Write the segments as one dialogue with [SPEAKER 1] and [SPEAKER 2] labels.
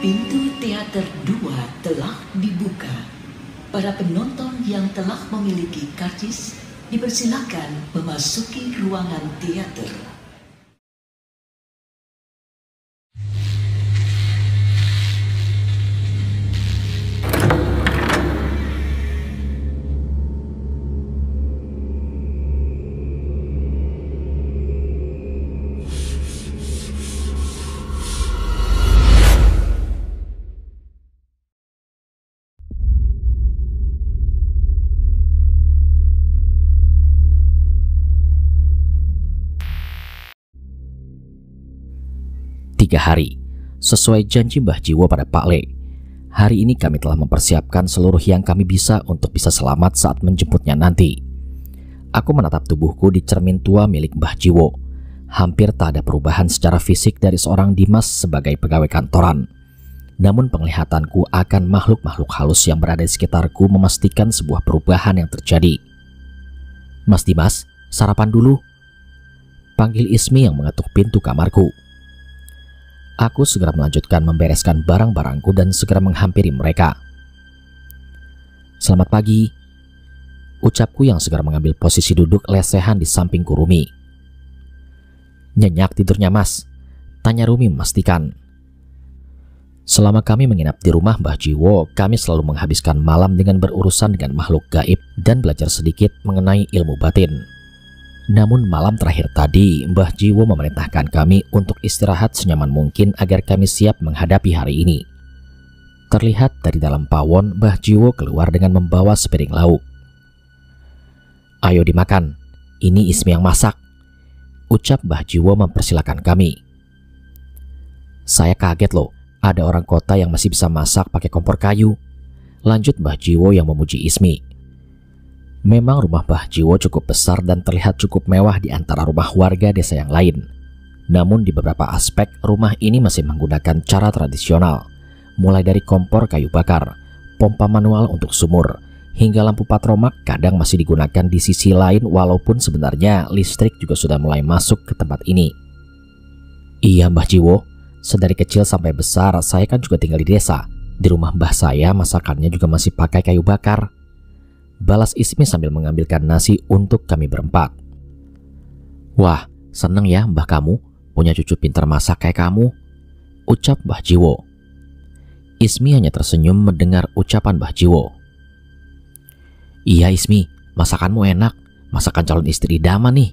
[SPEAKER 1] Pintu teater 2 telah dibuka. Para penonton yang telah memiliki karcis dipersilakan memasuki ruangan teater.
[SPEAKER 2] Tiga hari, sesuai janji Mbah Jiwo pada Pak Le. Hari ini kami telah mempersiapkan seluruh yang kami bisa untuk bisa selamat saat menjemputnya nanti. Aku menatap tubuhku di cermin tua milik Mbah Jiwo. Hampir tak ada perubahan secara fisik dari seorang Dimas sebagai pegawai kantoran. Namun penglihatanku akan makhluk-makhluk halus yang berada di sekitarku memastikan sebuah perubahan yang terjadi. "Mas Dimas, sarapan dulu," panggil Ismi yang mengetuk pintu kamarku. Aku segera melanjutkan membereskan barang-barangku dan segera menghampiri mereka. "Selamat pagi," ucapku yang segera mengambil posisi duduk lesehan di sampingku Rumi. "Nyenyak tidurnya Mas?" tanya Rumi memastikan. Selama kami menginap di rumah Mbah Jiwo, kami selalu menghabiskan malam dengan berurusan dengan makhluk gaib dan belajar sedikit mengenai ilmu batin. Namun malam terakhir tadi, Mbah Jiwo memerintahkan kami untuk istirahat senyaman mungkin agar kami siap menghadapi hari ini. Terlihat dari dalam pawon, Mbah Jiwo keluar dengan membawa sepiring lauk. "Ayo dimakan, ini Ismi yang masak," ucap Mbah Jiwo mempersilahkan kami. "Saya kaget loh, ada orang kota yang masih bisa masak pakai kompor kayu," lanjut Mbah Jiwo yang memuji Ismi. Memang rumah Mbah Jiwo cukup besar dan terlihat cukup mewah di antara rumah warga desa yang lain. Namun di beberapa aspek rumah ini masih menggunakan cara tradisional, mulai dari kompor kayu bakar, pompa manual untuk sumur, hingga lampu patromak kadang masih digunakan di sisi lain walaupun sebenarnya listrik juga sudah mulai masuk ke tempat ini. "Iya Mbah Jiwo, sedari kecil sampai besar saya kan juga tinggal di desa. Di rumah mbah saya masakannya juga masih pakai kayu bakar," balas Ismi sambil mengambilkan nasi untuk kami berempat. "Wah, seneng ya mbah kamu punya cucu pintar masak kayak kamu," ucap Mbah Jiwo. Ismi hanya tersenyum mendengar ucapan Mbah Jiwo. "Iya Ismi, masakanmu enak, masakan calon istri idaman nih,"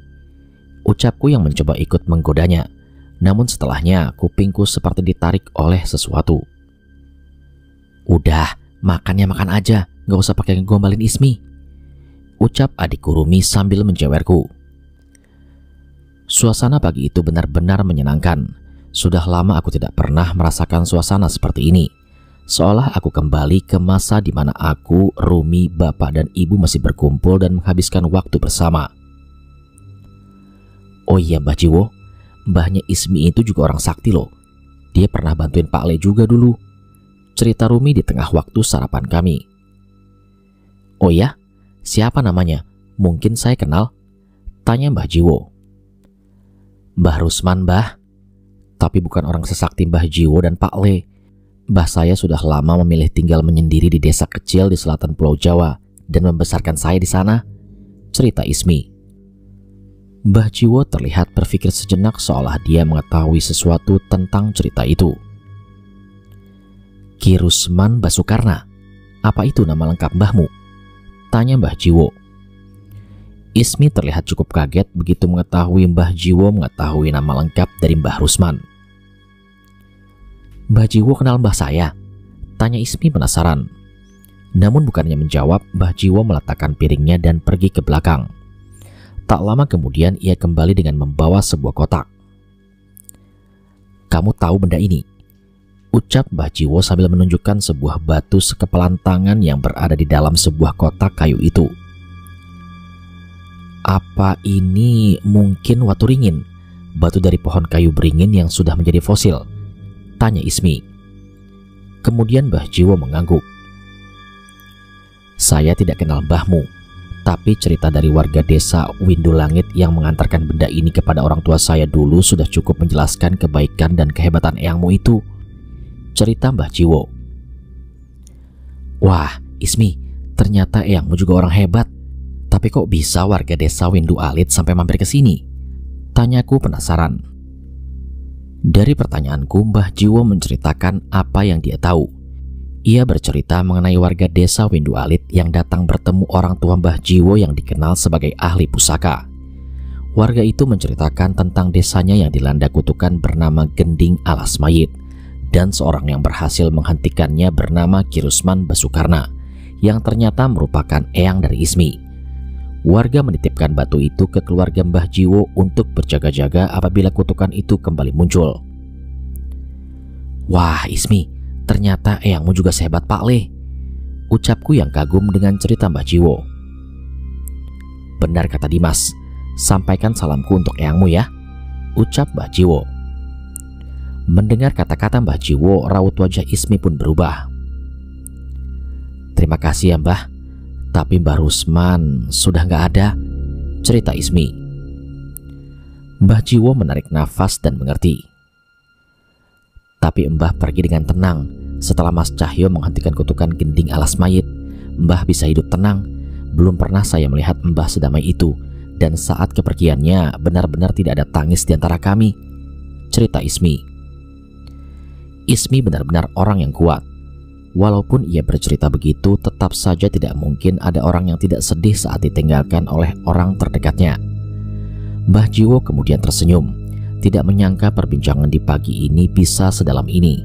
[SPEAKER 2] ucapku yang mencoba ikut menggodanya. Namun setelahnya kupingku seperti ditarik oleh sesuatu. "Udah, makannya makan aja, gak usah pakai ngegombalin Ismi," ucap adikku Rumi sambil menjewerku. Suasana pagi itu benar-benar menyenangkan. Sudah lama aku tidak pernah merasakan suasana seperti ini. Seolah aku kembali ke masa di mana aku, Rumi, bapak dan ibu masih berkumpul dan menghabiskan waktu bersama. "Oh iya Mbah Jiwo, mbahnya Ismi itu juga orang sakti loh. Dia pernah bantuin Pak Le juga dulu," cerita Rumi di tengah waktu sarapan kami. "Oh ya? Siapa namanya? Mungkin saya kenal," tanya Mbah Jiwo. "Mbah Rusman, Mbah. Tapi bukan orang sesakti Mbah Jiwo dan Pak Le. Mbah saya sudah lama memilih tinggal menyendiri di desa kecil di selatan Pulau Jawa dan membesarkan saya di sana," cerita Ismi. Mbah Jiwo terlihat berpikir sejenak seolah dia mengetahui sesuatu tentang cerita itu. "Ki Rusman Basukarna, apa itu nama lengkap mbahmu?" tanya Mbah Jiwo. Ismi terlihat cukup kaget begitu mengetahui Mbah Jiwo mengetahui nama lengkap dari Mbah Rusman. "Mbah Jiwo kenal mbah saya?" tanya Ismi penasaran. Namun bukannya menjawab, Mbah Jiwo meletakkan piringnya dan pergi ke belakang. Tak lama kemudian ia kembali dengan membawa sebuah kotak. "Kamu tahu benda ini?" ucap Mbah Jiwo sambil menunjukkan sebuah batu sekepalan tangan yang berada di dalam sebuah kotak kayu itu. "Apa ini mungkin watu ringin, batu dari pohon kayu beringin yang sudah menjadi fosil?" tanya Ismi. Kemudian Mbah Jiwo mengangguk. "Saya tidak kenal mbahmu, tapi cerita dari warga desa Windu Langit yang mengantarkan benda ini kepada orang tua saya dulu sudah cukup menjelaskan kebaikan dan kehebatan eyangmu itu," cerita Mbah Jiwo. Wah, Ismi, ternyata eyangmu juga orang hebat. Tapi kok bisa warga desa Windu Alit sampai mampir ke sini? Tanyaku penasaran. Dari pertanyaanku, Mbah Jiwo menceritakan apa yang dia tahu. Ia bercerita mengenai warga desa Windu Alit yang datang bertemu orang tua Mbah Jiwo yang dikenal sebagai ahli pusaka. Warga itu menceritakan tentang desanya yang dilanda kutukan bernama Gending Alas Mayit, dan seorang yang berhasil menghentikannya bernama Ki Rusman Basukarna, yang ternyata merupakan eyang dari Ismi. Warga menitipkan batu itu ke keluarga Mbah Jiwo untuk berjaga-jaga apabila kutukan itu kembali muncul. Wah, Ismi, ternyata eyangmu juga sehebat Pak Le, ucapku yang kagum dengan cerita Mbah Jiwo. Benar kata Dimas, sampaikan salamku untuk eyangmu ya, ucap Mbah Jiwo. Mendengar kata-kata Mbah Jiwo, raut wajah Ismi pun berubah. Terima kasih ya Mbah, tapi Mbah Rusman sudah nggak ada, cerita Ismi. Mbah Jiwo menarik nafas dan mengerti. Tapi Mbah pergi dengan tenang. Setelah Mas Cahyo menghentikan kutukan Gending Alas Mayit, Mbah bisa hidup tenang. Belum pernah saya melihat Mbah sedamai itu, dan saat kepergiannya benar-benar tidak ada tangis di antara kami, cerita Ismi. Ismi benar-benar orang yang kuat. Walaupun ia bercerita begitu, tetap saja tidak mungkin ada orang yang tidak sedih saat ditinggalkan oleh orang terdekatnya. Mbah Jiwo kemudian tersenyum, tidak menyangka perbincangan di pagi ini bisa sedalam ini.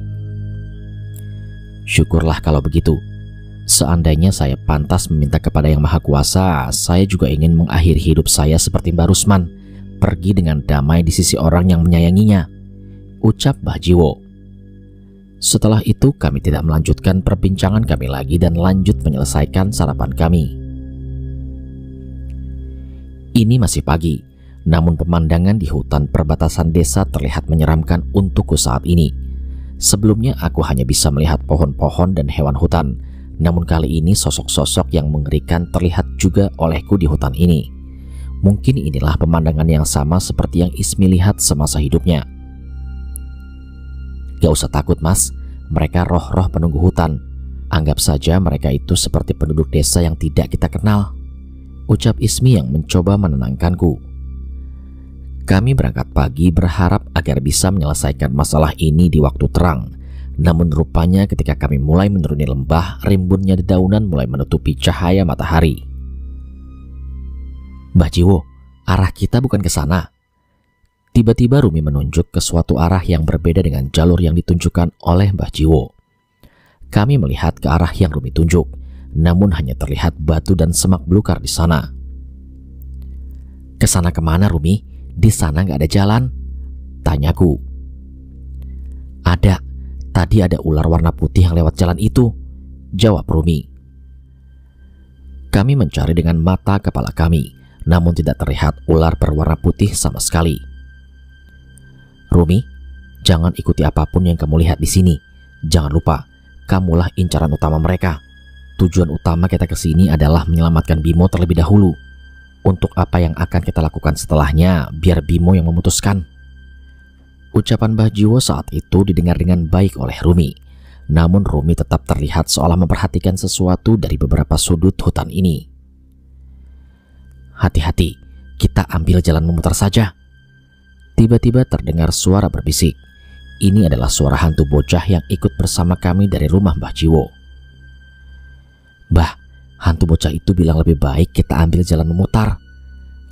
[SPEAKER 2] Syukurlah kalau begitu. Seandainya saya pantas meminta kepada Yang Maha Kuasa, saya juga ingin mengakhiri hidup saya seperti Mbah Rusman, pergi dengan damai di sisi orang yang menyayanginya, ucap Mbah Jiwo. Setelah itu kami tidak melanjutkan perbincangan kami lagi dan lanjut menyelesaikan sarapan kami. Ini masih pagi, namun pemandangan di hutan perbatasan desa terlihat menyeramkan untukku saat ini. Sebelumnya aku hanya bisa melihat pohon-pohon dan hewan hutan, namun kali ini sosok-sosok yang mengerikan terlihat juga olehku di hutan ini. Mungkin inilah pemandangan yang sama seperti yang Ismi lihat semasa hidupnya. Gak usah takut Mas, mereka roh-roh penunggu hutan. Anggap saja mereka itu seperti penduduk desa yang tidak kita kenal, ucap Ismi yang mencoba menenangkanku. Kami berangkat pagi berharap agar bisa menyelesaikan masalah ini di waktu terang. Namun rupanya ketika kami mulai menuruni lembah, rimbunnya dedaunan mulai menutupi cahaya matahari. Mbah Jiwo, arah kita bukan ke sana. Tiba-tiba Rumi menunjuk ke suatu arah yang berbeda dengan jalur yang ditunjukkan oleh Mbah Jiwo. Kami melihat ke arah yang Rumi tunjuk, namun hanya terlihat batu dan semak belukar di sana. Kesana kemana Rumi? Di sana nggak ada jalan, tanyaku. Ada, tadi ada ular warna putih yang lewat jalan itu, jawab Rumi. Kami mencari dengan mata kepala kami, namun tidak terlihat ular berwarna putih sama sekali. Rumi, jangan ikuti apapun yang kamu lihat di sini. Jangan lupa, kamulah incaran utama mereka. Tujuan utama kita ke sini adalah menyelamatkan Bimo terlebih dahulu. Untuk apa yang akan kita lakukan setelahnya, biar Bimo yang memutuskan. Ucapan Mbah Jiwo saat itu didengar dengan baik oleh Rumi. Namun Rumi tetap terlihat seolah memperhatikan sesuatu dari beberapa sudut hutan ini. Hati-hati, kita ambil jalan memutar saja. Tiba-tiba terdengar suara berbisik. Ini adalah suara hantu bocah yang ikut bersama kami dari rumah Mbah Jiwo. Mbah, hantu bocah itu bilang lebih baik kita ambil jalan memutar,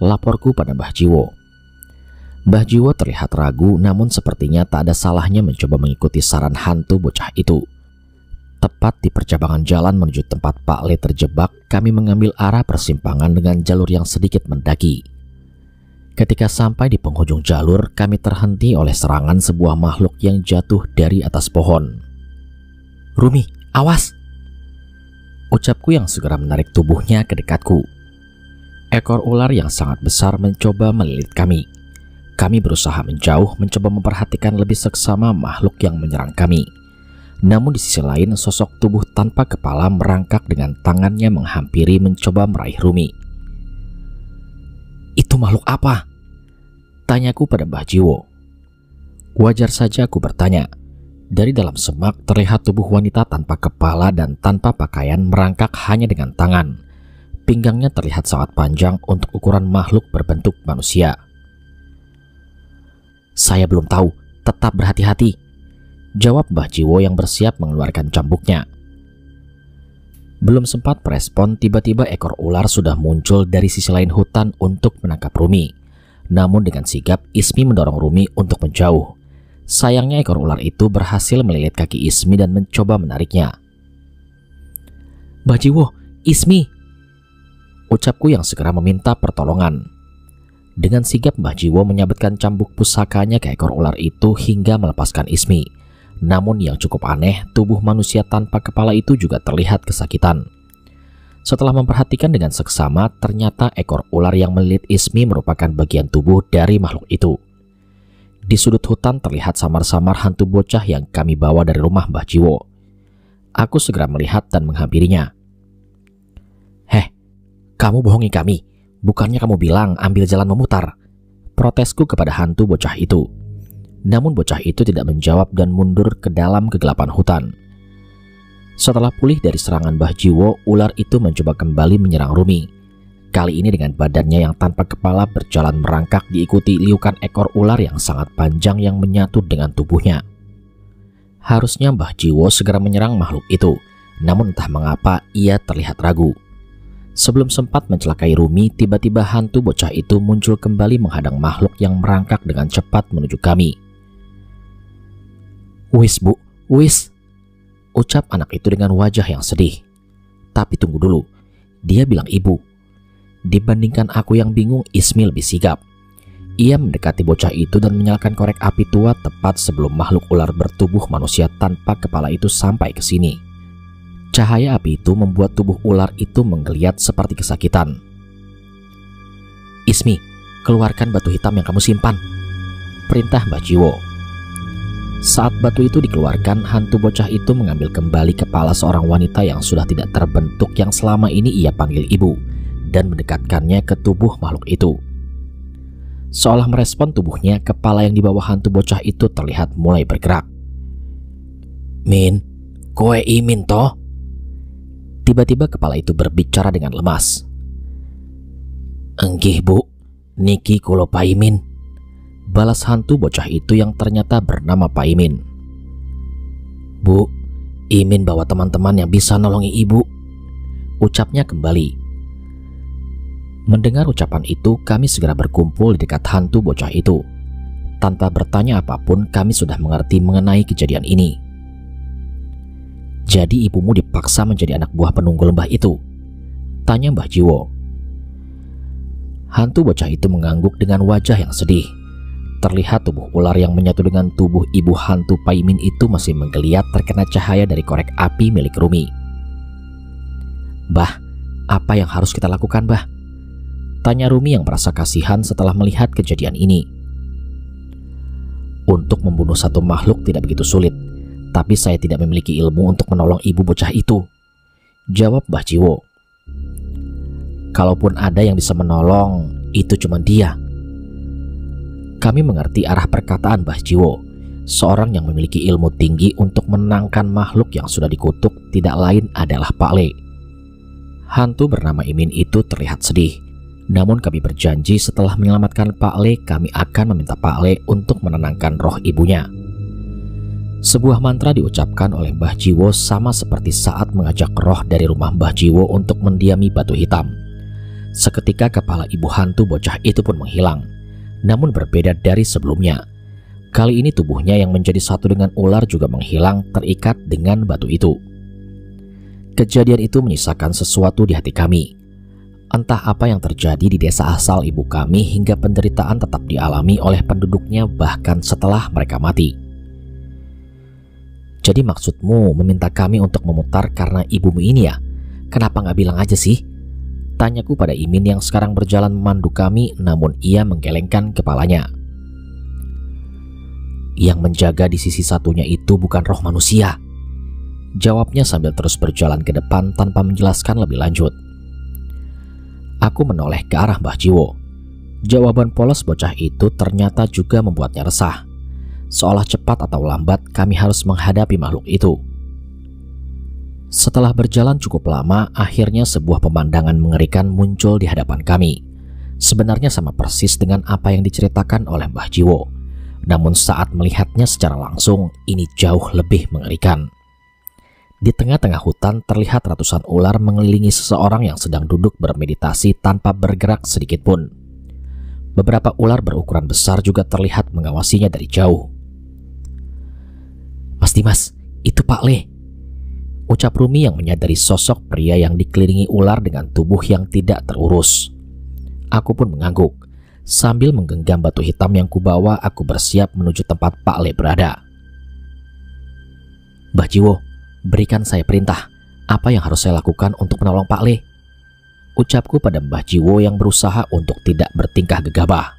[SPEAKER 2] laporku pada Mbah Jiwo. Mbah Jiwo terlihat ragu, namun sepertinya tak ada salahnya mencoba mengikuti saran hantu bocah itu. Tepat di percabangan jalan menuju tempat Pak Le terjebak, kami mengambil arah persimpangan dengan jalur yang sedikit mendaki. Ketika sampai di penghujung jalur, kami terhenti oleh serangan sebuah makhluk yang jatuh dari atas pohon. Rumi, awas! Ucapku yang segera menarik tubuhnya ke dekatku. Ekor ular yang sangat besar mencoba melilit kami. Kami berusaha menjauh, mencoba memperhatikan lebih seksama makhluk yang menyerang kami. Namun di sisi lain, sosok tubuh tanpa kepala merangkak dengan tangannya menghampiri mencoba meraih Rumi. Itu makhluk apa? Tanyaku pada Mbah Jiwo. Wajar saja aku bertanya. Dari dalam semak terlihat tubuh wanita tanpa kepala dan tanpa pakaian merangkak hanya dengan tangan. Pinggangnya terlihat sangat panjang untuk ukuran makhluk berbentuk manusia. "Saya belum tahu, tetap berhati-hati," jawab Mbah Jiwo yang bersiap mengeluarkan cambuknya. Belum sempat merespon, tiba-tiba ekor ular sudah muncul dari sisi lain hutan untuk menangkap Rumi. Namun dengan sigap, Ismi mendorong Rumi untuk menjauh. Sayangnya ekor ular itu berhasil melilit kaki Ismi dan mencoba menariknya. "Mbah Jiwo, Ismi!" ucapku yang segera meminta pertolongan. Dengan sigap Mbah Jiwo menyabetkan cambuk pusakanya ke ekor ular itu hingga melepaskan Ismi. Namun yang cukup aneh, tubuh manusia tanpa kepala itu juga terlihat kesakitan. Setelah memperhatikan dengan seksama, ternyata ekor ular yang melilit Ismi merupakan bagian tubuh dari makhluk itu. Di sudut hutan terlihat samar-samar hantu bocah yang kami bawa dari rumah Mbah Jiwo. Aku segera melihat dan menghampirinya. "Heh, kamu bohongi kami. Bukannya kamu bilang ambil jalan memutar?" protesku kepada hantu bocah itu. Namun bocah itu tidak menjawab dan mundur ke dalam kegelapan hutan. Setelah pulih dari serangan Mbah Jiwo, ular itu mencoba kembali menyerang Rumi. Kali ini dengan badannya yang tanpa kepala berjalan merangkak diikuti liukan ekor ular yang sangat panjang yang menyatu dengan tubuhnya. Harusnya Mbah Jiwo segera menyerang makhluk itu, namun entah mengapa ia terlihat ragu. Sebelum sempat mencelakai Rumi, tiba-tiba hantu bocah itu muncul kembali menghadang makhluk yang merangkak dengan cepat menuju kami. "Wis bu, wis," ucap anak itu dengan wajah yang sedih. Tapi tunggu dulu, dia bilang ibu. Dibandingkan aku yang bingung, Ismi lebih sigap. Ia mendekati bocah itu dan menyalakan korek api tua tepat sebelum makhluk ular bertubuh manusia tanpa kepala itu sampai ke sini. Cahaya api itu membuat tubuh ular itu menggeliat seperti kesakitan. "Ismi, keluarkan batu hitam yang kamu simpan," perintah Mbah Jiwo. Saat batu itu dikeluarkan, hantu bocah itu mengambil kembali kepala seorang wanita yang sudah tidak terbentuk yang selama ini ia panggil ibu, dan mendekatkannya ke tubuh makhluk itu. Seolah merespon tubuhnya, kepala yang dibawa hantu bocah itu terlihat mulai bergerak. "Min, koe imin toh?" Tiba-tiba kepala itu berbicara dengan lemas. "Enggih bu, niki kulo Paimin," balas hantu bocah itu yang ternyata bernama Paimin. "Bu, Imin bawa teman-teman yang bisa nolongi ibu," ucapnya kembali. Mendengar ucapan itu, kami segera berkumpul di dekat hantu bocah itu. Tanpa bertanya apapun, kami sudah mengerti mengenai kejadian ini. "Jadi ibumu dipaksa menjadi anak buah penunggu lembah itu?" tanya Mbah Jiwo. Hantu bocah itu mengangguk dengan wajah yang sedih. Terlihat tubuh ular yang menyatu dengan tubuh ibu hantu Paimin itu masih menggeliat terkena cahaya dari korek api milik Rumi. "Bah, apa yang harus kita lakukan, Bah?" tanya Rumi yang merasa kasihan setelah melihat kejadian ini. "Untuk membunuh satu makhluk tidak begitu sulit, tapi saya tidak memiliki ilmu untuk menolong ibu bocah itu," jawab Mbah Jiwo. "Kalaupun ada yang bisa menolong, itu cuma dia." Kami mengerti arah perkataan Mbah Jiwo. Seorang yang memiliki ilmu tinggi untuk menenangkan makhluk yang sudah dikutuk tidak lain adalah Pak Le. Hantu bernama Imin itu terlihat sedih. Namun kami berjanji setelah menyelamatkan Pak Le, kami akan meminta Pak Le untuk menenangkan roh ibunya. Sebuah mantra diucapkan oleh Mbah Jiwo sama seperti saat mengajak roh dari rumah Mbah Jiwo untuk mendiami batu hitam. Seketika kepala ibu hantu bocah itu pun menghilang. Namun berbeda dari sebelumnya. Kali ini tubuhnya yang menjadi satu dengan ular juga menghilang terikat dengan batu itu. Kejadian itu menyisakan sesuatu di hati kami. Entah apa yang terjadi di desa asal ibu kami hingga penderitaan tetap dialami oleh penduduknya bahkan setelah mereka mati. "Jadi maksudmu meminta kami untuk memutar karena ibumu ini ya? Kenapa nggak bilang aja sih?" tanyaku pada Imin yang sekarang berjalan memandu kami, namun ia menggelengkan kepalanya. "Yang menjaga di sisi satunya itu bukan roh manusia," jawabnya sambil terus berjalan ke depan tanpa menjelaskan lebih lanjut. Aku menoleh ke arah Mbah Jiwo. Jawaban polos bocah itu ternyata juga membuatnya resah. seolah cepat atau lambat kami harus menghadapi makhluk itu. Setelah berjalan cukup lama, akhirnya sebuah pemandangan mengerikan muncul di hadapan kami. Sebenarnya sama persis dengan apa yang diceritakan oleh Mbah Jiwo. Namun saat melihatnya secara langsung, ini jauh lebih mengerikan. Di tengah-tengah hutan terlihat ratusan ular mengelilingi seseorang yang sedang duduk bermeditasi tanpa bergerak sedikit pun. Beberapa ular berukuran besar juga terlihat mengawasinya dari jauh. "Mas Dimas, itu Pak Le," ucap Rumi yang menyadari sosok pria yang dikelilingi ular dengan tubuh yang tidak terurus. Aku pun mengangguk. Sambil menggenggam batu hitam yang kubawa, aku bersiap menuju tempat Pak Le berada. "Mbah Jiwo, berikan saya perintah. Apa yang harus saya lakukan untuk menolong Pak Le?" ucapku pada Mbah Jiwo yang berusaha untuk tidak bertingkah gegabah.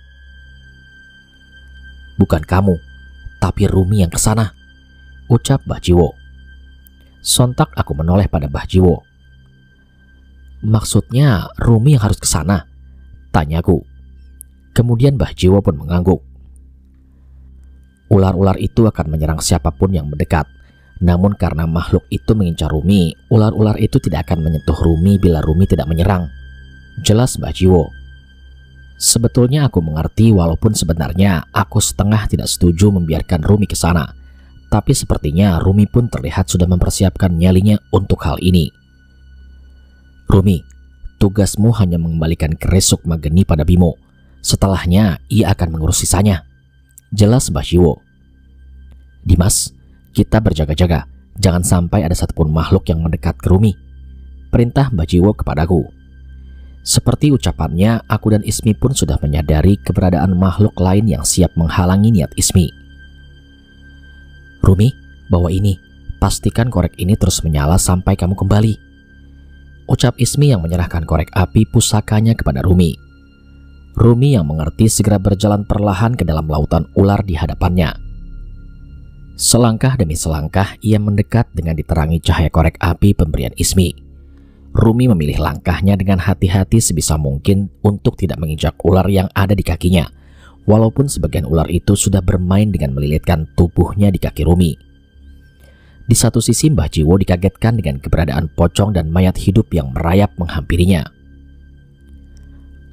[SPEAKER 2] "Bukan kamu, tapi Rumi yang kesana," ucap Mbah Jiwo. Sontak aku menoleh pada Mbah Jiwo. "Maksudnya Rumi yang harus kesana?" tanyaku. Kemudian Mbah Jiwo pun mengangguk. "Ular-ular itu akan menyerang siapapun yang mendekat. Namun karena makhluk itu mengincar Rumi, ular-ular itu tidak akan menyentuh Rumi bila Rumi tidak menyerang," jelas Mbah Jiwo. Sebetulnya aku mengerti, walaupun sebenarnya aku setengah tidak setuju membiarkan Rumi ke sana. Tapi sepertinya Rumi pun terlihat sudah mempersiapkan nyalinya untuk hal ini. "Rumi, tugasmu hanya mengembalikan keris Sukma Geni pada Bimo. Setelahnya ia akan mengurus sisanya," jelas Mbah Jiwo. "Dimas, kita berjaga-jaga. Jangan sampai ada satupun makhluk yang mendekat ke Rumi," perintah Mbah Jiwo kepadaku. Seperti ucapannya, aku dan Ismi pun sudah menyadari keberadaan makhluk lain yang siap menghalangi niat Ismi. "Rumi, bawa ini. Pastikan korek ini terus menyala sampai kamu kembali," ucap Ismi yang menyerahkan korek api pusakanya kepada Rumi. Rumi yang mengerti segera berjalan perlahan ke dalam lautan ular di hadapannya. Selangkah demi selangkah ia mendekat dengan diterangi cahaya korek api pemberian Ismi. Rumi memilih langkahnya dengan hati-hati sebisa mungkin untuk tidak menginjak ular yang ada di kakinya, walaupun sebagian ular itu sudah bermain dengan melilitkan tubuhnya di kaki Rumi. Di satu sisi Mbah Jiwo dikagetkan dengan keberadaan pocong dan mayat hidup yang merayap menghampirinya.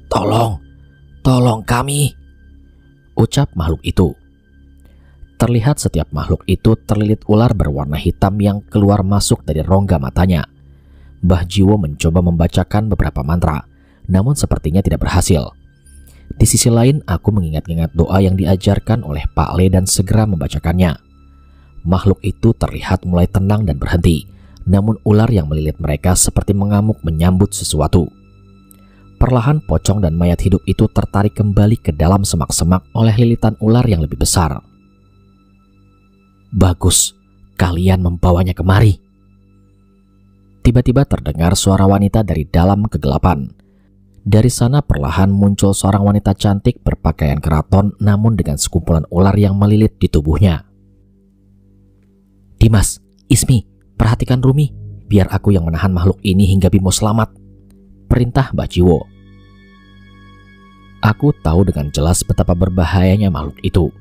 [SPEAKER 2] Tolong kami," ucap makhluk itu. Terlihat setiap makhluk itu terlilit ular berwarna hitam yang keluar masuk dari rongga matanya. Mbah Jiwo mencoba membacakan beberapa mantra, namun sepertinya tidak berhasil. Di sisi lain, aku mengingat-ingat doa yang diajarkan oleh Pak Le dan segera membacakannya. Makhluk itu terlihat mulai tenang dan berhenti, namun ular yang melilit mereka seperti mengamuk menyambut sesuatu. Perlahan pocong dan mayat hidup itu tertarik kembali ke dalam semak-semak oleh lilitan ular yang lebih besar. "Bagus, kalian membawanya kemari." Tiba-tiba terdengar suara wanita dari dalam kegelapan. Dari sana perlahan muncul seorang wanita cantik berpakaian keraton namun dengan sekumpulan ular yang melilit di tubuhnya. "Dimas, Ismi, perhatikan Rumi. Biar aku yang menahan makhluk ini hingga Bimo selamat," perintah Mbah Jiwo. Aku tahu dengan jelas betapa berbahayanya makhluk itu.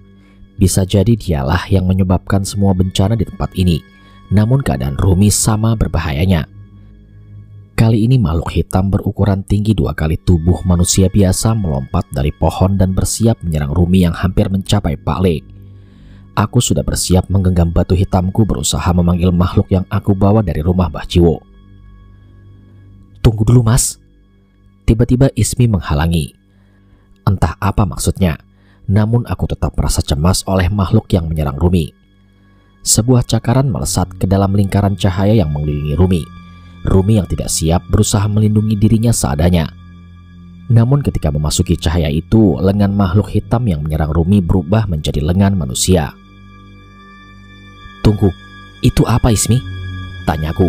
[SPEAKER 2] Bisa jadi dialah yang menyebabkan semua bencana di tempat ini. Namun keadaan Rumi sama berbahayanya. Kali ini makhluk hitam berukuran tinggi 2 kali tubuh manusia biasa melompat dari pohon dan bersiap menyerang Rumi yang hampir mencapai Pak Le. Aku sudah bersiap menggenggam batu hitamku berusaha memanggil makhluk yang aku bawa dari rumah Mbah Jiwo. "Tunggu dulu, Mas." Tiba-tiba Ismi menghalangi. Entah apa maksudnya, namun aku tetap merasa cemas oleh makhluk yang menyerang Rumi. Sebuah cakaran melesat ke dalam lingkaran cahaya yang mengelilingi Rumi. Rumi yang tidak siap berusaha melindungi dirinya seadanya. Namun ketika memasuki cahaya itu, lengan makhluk hitam yang menyerang Rumi berubah menjadi lengan manusia. "Tunggu, itu apa Ismi?" tanyaku.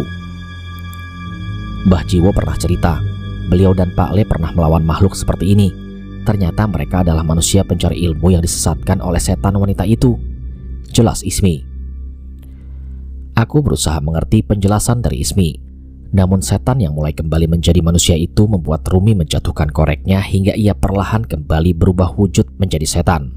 [SPEAKER 2] Mbah Jiwo pernah cerita, beliau dan Pak Le pernah melawan makhluk seperti ini. Ternyata mereka adalah manusia pencari ilmu yang disesatkan oleh setan wanita itu, jelas Ismi. Aku berusaha mengerti penjelasan dari Ismi. Namun setan yang mulai kembali menjadi manusia itu membuat Rumi menjatuhkan koreknya hingga ia perlahan kembali berubah wujud menjadi setan.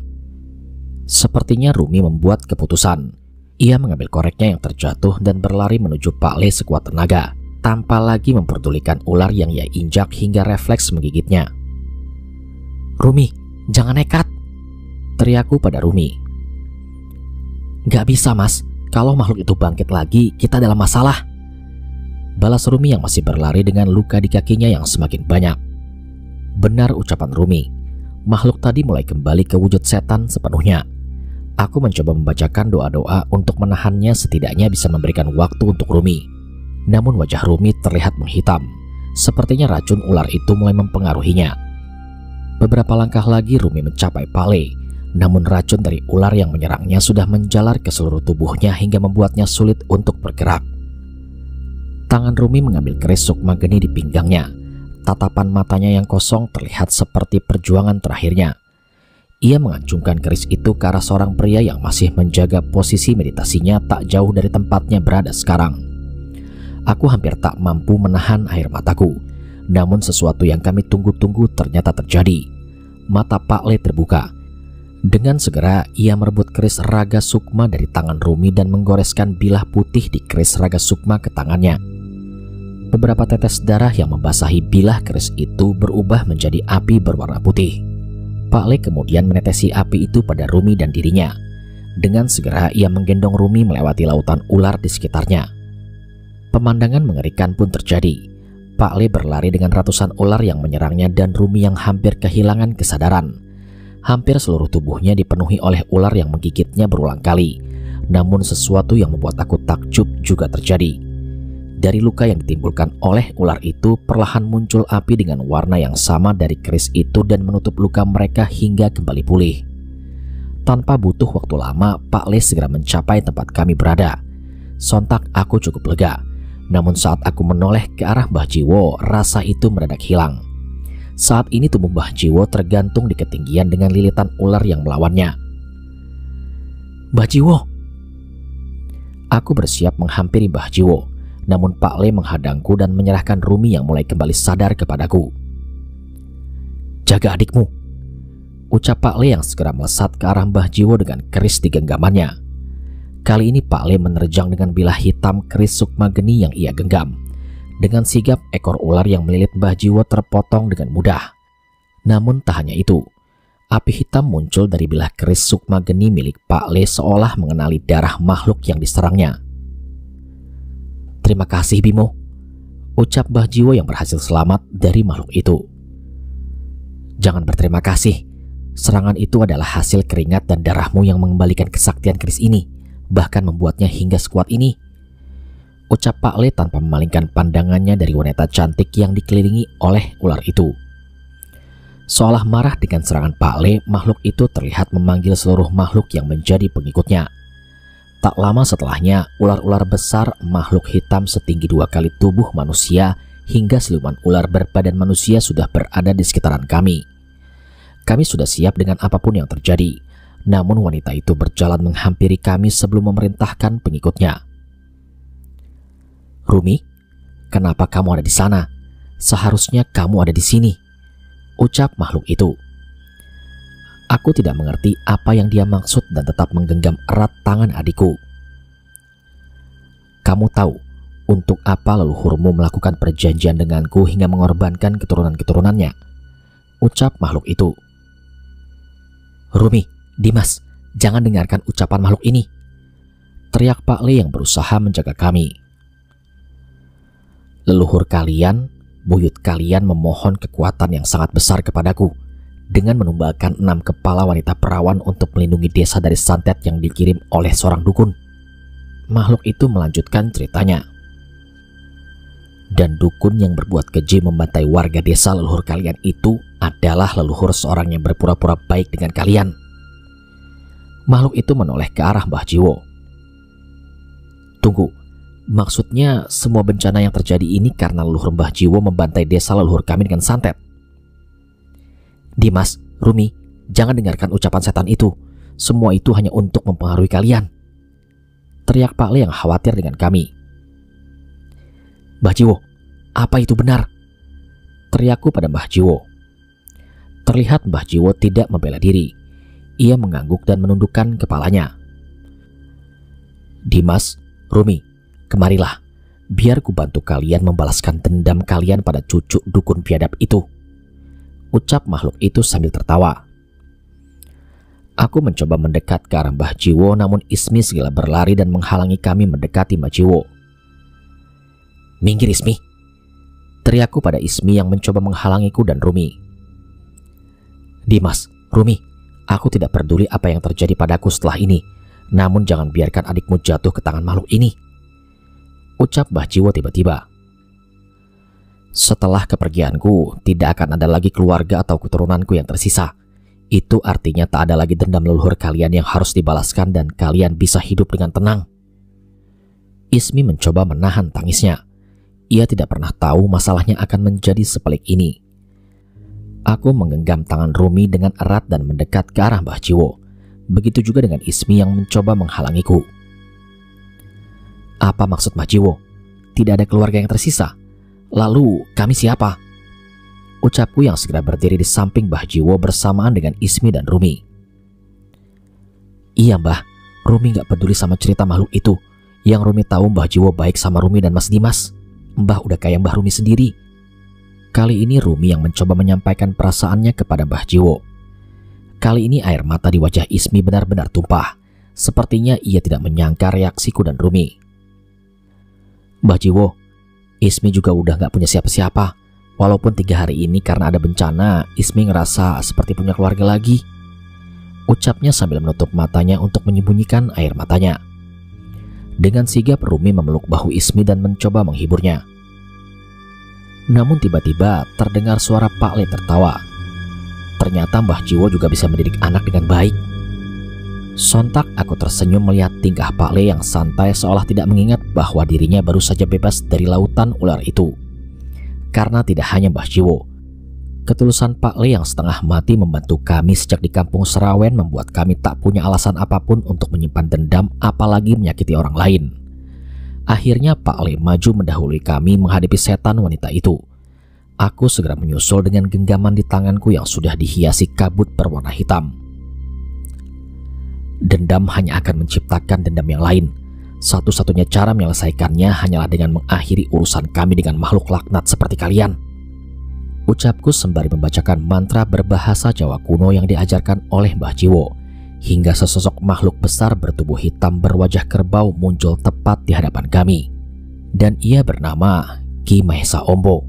[SPEAKER 2] Sepertinya Rumi membuat keputusan. Ia mengambil koreknya yang terjatuh dan berlari menuju Pak Le sekuat tenaga, tanpa lagi memperdulikan ular yang ia injak hingga refleks menggigitnya. "Rumi, jangan nekat!" teriakku pada Rumi. "Gak bisa, Mas. Kalau makhluk itu bangkit lagi, kita dalam masalah," balas Rumi yang masih berlari dengan luka di kakinya yang semakin banyak. Benar ucapan Rumi. Makhluk tadi mulai kembali ke wujud setan sepenuhnya. Aku mencoba membacakan doa-doa untuk menahannya, setidaknya bisa memberikan waktu untuk Rumi. Namun wajah Rumi terlihat menghitam. Sepertinya racun ular itu mulai mempengaruhinya. Beberapa langkah lagi Rumi mencapai Pak Le. Namun racun dari ular yang menyerangnya sudah menjalar ke seluruh tubuhnya hingga membuatnya sulit untuk bergerak. Tangan Rumi mengambil keris sukma geni di pinggangnya. Tatapan matanya yang kosong terlihat seperti perjuangan terakhirnya. Ia mengacungkan keris itu ke arah seorang pria yang masih menjaga posisi meditasinya tak jauh dari tempatnya berada sekarang. Aku hampir tak mampu menahan air mataku. Namun sesuatu yang kami tunggu-tunggu ternyata terjadi. Mata Pak Le terbuka. Dengan segera ia merebut keris raga sukma dari tangan Rumi dan menggoreskan bilah putih di keris raga sukma ke tangannya. Beberapa tetes darah yang membasahi bilah keris itu berubah menjadi api berwarna putih. Pak Le kemudian menetesi api itu pada Rumi dan dirinya. Dengan segera ia menggendong Rumi melewati lautan ular di sekitarnya. Pemandangan mengerikan pun terjadi. Pak Le berlari dengan ratusan ular yang menyerangnya dan Rumi yang hampir kehilangan kesadaran. Hampir seluruh tubuhnya dipenuhi oleh ular yang menggigitnya berulang kali. Namun sesuatu yang membuat aku takjub juga terjadi. Dari luka yang ditimbulkan oleh ular itu perlahan muncul api dengan warna yang sama dari keris itu dan menutup luka mereka hingga kembali pulih. Tanpa butuh waktu lama, Pak Le segera mencapai tempat kami berada. Sontak aku cukup lega. Namun saat aku menoleh ke arah Mbah Jiwo, rasa itu mendadak hilang. Saat ini tubuh Mbah Jiwo tergantung di ketinggian dengan lilitan ular yang melawannya. "Mbah Jiwo!" Aku bersiap menghampiri Mbah Jiwo. Namun Pak Le menghadangku dan menyerahkan Rumi yang mulai kembali sadar kepadaku. "Jaga adikmu," ucap Pak Le yang segera melesat ke arah Mbah Jiwo dengan keris di genggamannya. Kali ini Pak Le menerjang dengan bilah hitam keris sukma geni yang ia genggam. Dengan sigap ekor ular yang melilit Mbah Jiwo terpotong dengan mudah. Namun tak hanya itu, api hitam muncul dari bilah keris sukma geni milik Pak Le seolah mengenali darah makhluk yang diserangnya. "Terima kasih Bimo," ucap Mbah Jiwo yang berhasil selamat dari makhluk itu. "Jangan berterima kasih. Serangan itu adalah hasil keringat dan darahmu yang mengembalikan kesaktian keris ini, bahkan membuatnya hingga sekuat ini," ucap Pak Le tanpa memalingkan pandangannya dari wanita cantik yang dikelilingi oleh ular itu. Seolah marah dengan serangan Pak Le, makhluk itu terlihat memanggil seluruh makhluk yang menjadi pengikutnya. Tak lama setelahnya, ular-ular besar makhluk hitam setinggi 2 kali tubuh manusia hingga siluman ular berbadan manusia sudah berada di sekitaran kami. Kami sudah siap dengan apapun yang terjadi. Namun wanita itu berjalan menghampiri kami sebelum memerintahkan pengikutnya. "Rumi, kenapa kamu ada di sana? Seharusnya kamu ada di sini," ucap makhluk itu. Aku tidak mengerti apa yang dia maksud dan tetap menggenggam erat tangan adikku. "Kamu tahu untuk apa leluhurmu melakukan perjanjian denganku hingga mengorbankan keturunan-keturunannya?" ucap makhluk itu. "Rumi, Dimas, jangan dengarkan ucapan makhluk ini," teriak Pak Le yang berusaha menjaga kami. "Leluhur kalian, buyut kalian memohon kekuatan yang sangat besar kepadaku dengan menumbalkan 6 kepala wanita perawan untuk melindungi desa dari santet yang dikirim oleh seorang dukun." Makhluk itu melanjutkan ceritanya. "Dan dukun yang berbuat keji membantai warga desa leluhur kalian itu adalah leluhur seorang yang berpura-pura baik dengan kalian." Makhluk itu menoleh ke arah Mbah Jiwo. "Tunggu, maksudnya semua bencana yang terjadi ini karena leluhur Mbah Jiwo membantai desa leluhur kami dengan santet?" "Dimas, Rumi, jangan dengarkan ucapan setan itu. Semua itu hanya untuk mempengaruhi kalian," teriak Pak Le yang khawatir dengan kami. "Mbah Jiwo, apa itu benar?" teriakku pada Mbah Jiwo. Terlihat Mbah Jiwo tidak membela diri. Ia mengangguk dan menundukkan kepalanya. Dimas, Rumi, kemarilah. Biar ku bantu kalian membalaskan dendam kalian pada cucu dukun biadab itu, ucap makhluk itu sambil tertawa. Aku mencoba mendekat ke arah Mbah Jiwo, namun Ismi segera berlari dan menghalangi kami mendekati Mbah Jiwo. Minggir Ismi, teriakku pada Ismi yang mencoba menghalangiku dan Rumi. Dimas, Rumi, aku tidak peduli apa yang terjadi padaku setelah ini, namun jangan biarkan adikmu jatuh ke tangan makhluk ini, ucap Mbah Jiwo tiba-tiba. Setelah kepergianku, tidak akan ada lagi keluarga atau keturunanku yang tersisa. Itu artinya tak ada lagi dendam leluhur kalian yang harus dibalaskan dan kalian bisa hidup dengan tenang. Ismi mencoba menahan tangisnya. Ia tidak pernah tahu masalahnya akan menjadi sepelik ini. Aku menggenggam tangan Rumi dengan erat dan mendekat ke arah Mbah Jiwo. Begitu juga dengan Ismi yang mencoba menghalangiku. Apa maksud Mbah Jiwo? Tidak ada keluarga yang tersisa. Lalu kami siapa? Ucapku yang segera berdiri di samping Mbah Jiwo bersamaan dengan Ismi dan Rumi. Iya Mbah, Rumi gak peduli sama cerita makhluk itu. Yang Rumi tahu Mbah Jiwo baik sama Rumi dan Mas Dimas. Mbah udah kayak Mbah Rumi sendiri. Kali ini Rumi yang mencoba menyampaikan perasaannya kepada Mbah Jiwo. Kali ini air mata di wajah Ismi benar-benar tumpah. Sepertinya ia tidak menyangka reaksiku dan Rumi. Mbah Jiwo, Ismi juga udah gak punya siapa-siapa. Walaupun 3 hari ini karena ada bencana, Ismi ngerasa seperti punya keluarga lagi, ucapnya sambil menutup matanya untuk menyembunyikan air matanya. Dengan sigap Rumi memeluk bahu Ismi dan mencoba menghiburnya. Namun tiba-tiba terdengar suara Pak Le tertawa. Ternyata Mbah Jiwo juga bisa mendidik anak dengan baik. Sontak aku tersenyum melihat tingkah Pak Le yang santai seolah tidak mengingat bahwa dirinya baru saja bebas dari lautan ular itu. Karena tidak hanya Mbah Jiwo, ketulusan Pak Le yang setengah mati membantu kami sejak di kampung Serawen membuat kami tak punya alasan apapun untuk menyimpan dendam apalagi menyakiti orang lain. Akhirnya Pak Le maju mendahului kami menghadapi setan wanita itu. Aku segera menyusul dengan genggaman di tanganku yang sudah dihiasi kabut berwarna hitam. Dendam hanya akan menciptakan dendam yang lain. Satu-satunya cara menyelesaikannya hanyalah dengan mengakhiri urusan kami dengan makhluk laknat seperti kalian, ucapku sembari membacakan mantra berbahasa Jawa kuno yang diajarkan oleh Mbah Jiwo. Hingga sesosok makhluk besar bertubuh hitam berwajah kerbau muncul tepat di hadapan kami. Dan ia bernama Ki Mahesa Ombo.